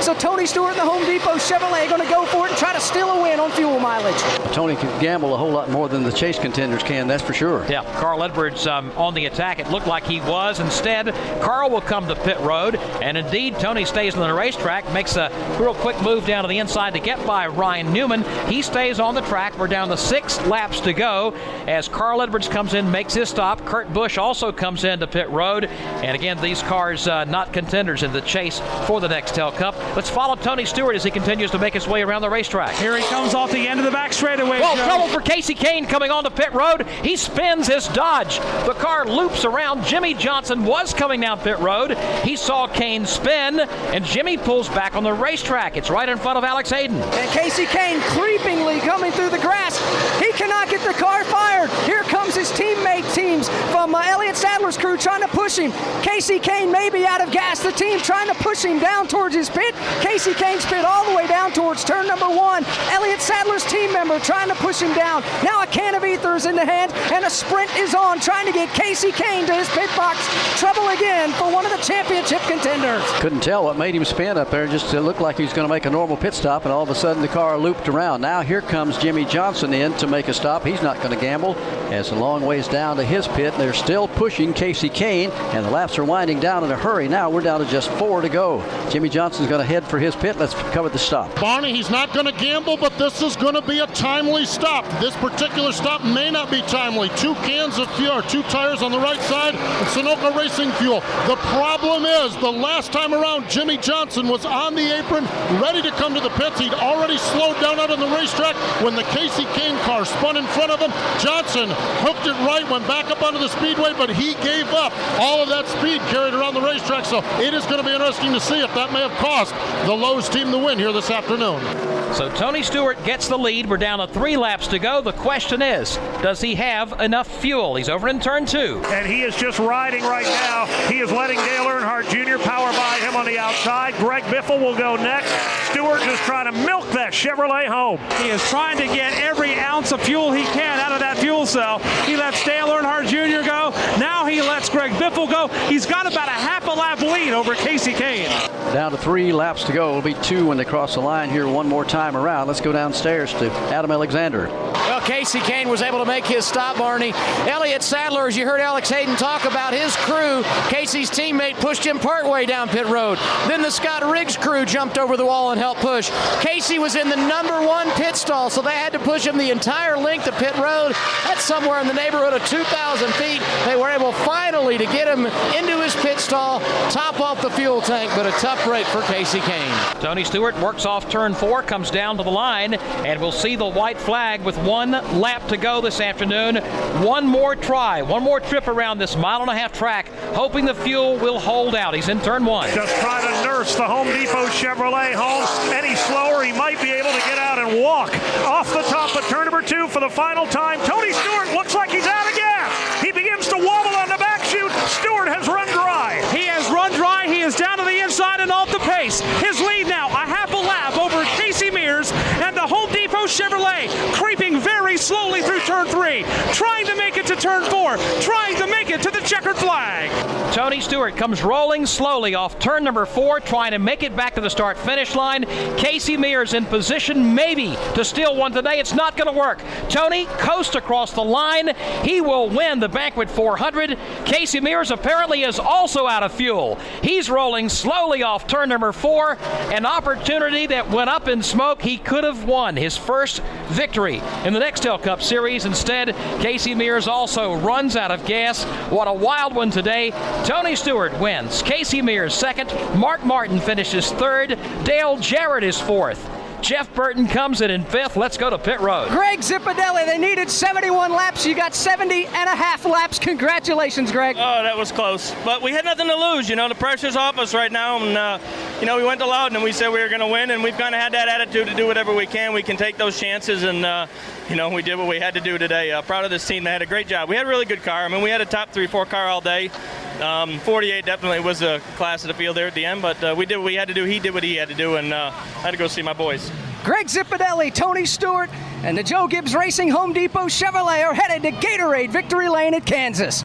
So Tony Stewart and the Home Depot Chevrolet are going to go for it and try to steal a win on fuel mileage. Tony can gamble a whole lot more than the Chase contenders can, that's for sure. Yeah, Carl Edwards on the attack. It looked like he was. Instead, Carl will come to pit road, and indeed, Tony stays on the racetrack, makes a real quick move down to the inside to get by Ryan Newman. He stays on the track. We're down to 6 laps to go as Carl Edwards comes in, makes his stop. Kurt Busch also comes into pit road, and again, these cars not contenders in the chase for the Nextel Cup. Let's follow Tony Stewart as he continues to make his way around the racetrack. Here he comes off the end of the back straightaway. Well, trouble for Casey Kane coming onto pit road. He spins his Dodge. The car loops around. Jimmy Johnson was coming down pit road. He saw Kane spin, and Jimmy pulls back on the racetrack. It's right in front of Alex Hayden. And Casey Kane creepingly coming through the grass. He cannot get the car fired. Here comes his teammate teams from Elliott Sadler's crew trying to push him. Casey Kane may be out of gas. The team trying to push him down towards his pit. Casey Kane spit all the way down towards turn number 1. Elliott Sadler's team member trying to push him down. Now a can of ether is in the hand, and a sprint is on, trying to get Casey Kane to his pit box. Trouble again for one of the championship contenders. Couldn't tell what made him spin up there. Just looked like he was going to make a normal pit stop, and all of a sudden the car looped around. Now here comes Jimmy Johnson in to make a stop. He's not going to gamble. As a long ways down to his pit, they're still pushing Casey Kane, and the laps are winding down in a hurry. Now we're down to just 4 to go. Jimmy Johnson's going to head for his pit. Let's cover the stop. Barney, he's not going to gamble, but this is going to be a timely stop. This particular stop may not be timely. 2 cans of fuel, 2 tires on the right side, and Sunoco Racing fuel. The problem is, the last time around, Jimmy Johnson was on the apron, ready to come to the pits. He'd already slowed down out on the racetrack when the Casey Kane car spun in front of him. Johnson hooked it right, went back up onto the speedway, but he gave up. All of that speed carried around the racetrack, so it is going to be interesting to see if that may have cost the Lowe's team the win here this afternoon. So Tony Stewart gets the lead. We're down to 3 laps to go. The question is, does he have enough fuel? He's over in turn 2. And he is just riding right now. He is letting Dale Earnhardt Jr. power by him on the outside. Greg Biffle will go next. Stewart just trying to milk that Chevrolet home. He is trying to get every ounce of fuel he can out of that fuel cell. He lets Dale Earnhardt Jr. go. Now he lets Greg Biffle go. He's got about a half a lap lead over Casey Kane. Down to 3 laps to go. It'll be 2 when they cross the line here one more time around. Let's go downstairs to Adam Alexander. Well, Casey Kane was able to make his stop, Barney. Elliott Sadler, as you heard Alex Hayden talk about his crew, Casey's teammate pushed him partway down pit road. Then the Scott Riggs crew jumped over the wall and helped push. Casey was in the number 1 pit stall, so they had to push him the entire length of pit road. That's somewhere in the neighborhood of 2,000 feet. They were able finally to get him into his pit stall, top off the fuel tank, but a tough break for Casey Kane. Tony Stewart works off turn 4, comes down to the line, and we'll see the white flag with 1 lap to go this afternoon. One more try, one more trip around this 1.5-mile track, hoping the fuel will hold out. He's in turn 1. Just trying to nurse the Home Depot Chevrolet home. Any slower, he might be able to get out and walk off the top of turn number 2 for the final time. Tony Stewart looks like he's out of gas. He begins to wobble on the back chute. Stewart has run dry. He has run dry. He is down to the inside and off the pace. His lead now a half a lap over Casey Mears and the Home Depot Chevrolet creeping very slowly through turn 3, trying to make it to turn 4, trying to make it to the checkered flag. Tony Stewart comes rolling slowly off turn number 4, trying to make it back to the start-finish line. Casey Mears in position maybe to steal one today. It's not going to work. Tony coasts across the line. He will win the Banquet 400. Casey Mears apparently is also out of fuel. He's rolling slowly off turn number 4, an opportunity that went up in smoke. He could have won his first victory in the Nextel Cup Series. Instead, Casey Mears also runs out of gas. What a wild one today. Tony Stewart wins. Casey Mears second. Mark Martin finishes 3rd. Dale Jarrett is 4th. Jeff Burton comes in 5th. Let's go to pit road. Greg Zipadelli, they needed 71 laps. You got 70.5 laps. Congratulations, Greg. Oh, that was close. But we had nothing to lose. You know, the pressure's off us right now. And, we went to Loudon and we said we were going to win. And we've kind of had that attitude to do whatever we can. We can take those chances. And, we did what we had to do today. Proud of this team. They had a great job. We had a really good car. I mean, we had a top 3-4 car all day. 48 definitely was a class of the field there at the end, but we did what we had to do. He did what he had to do, and I had to go see my boys. Greg Zipadelli, Tony Stewart, and the Joe Gibbs Racing Home Depot Chevrolet are headed to Gatorade Victory Lane at Kansas.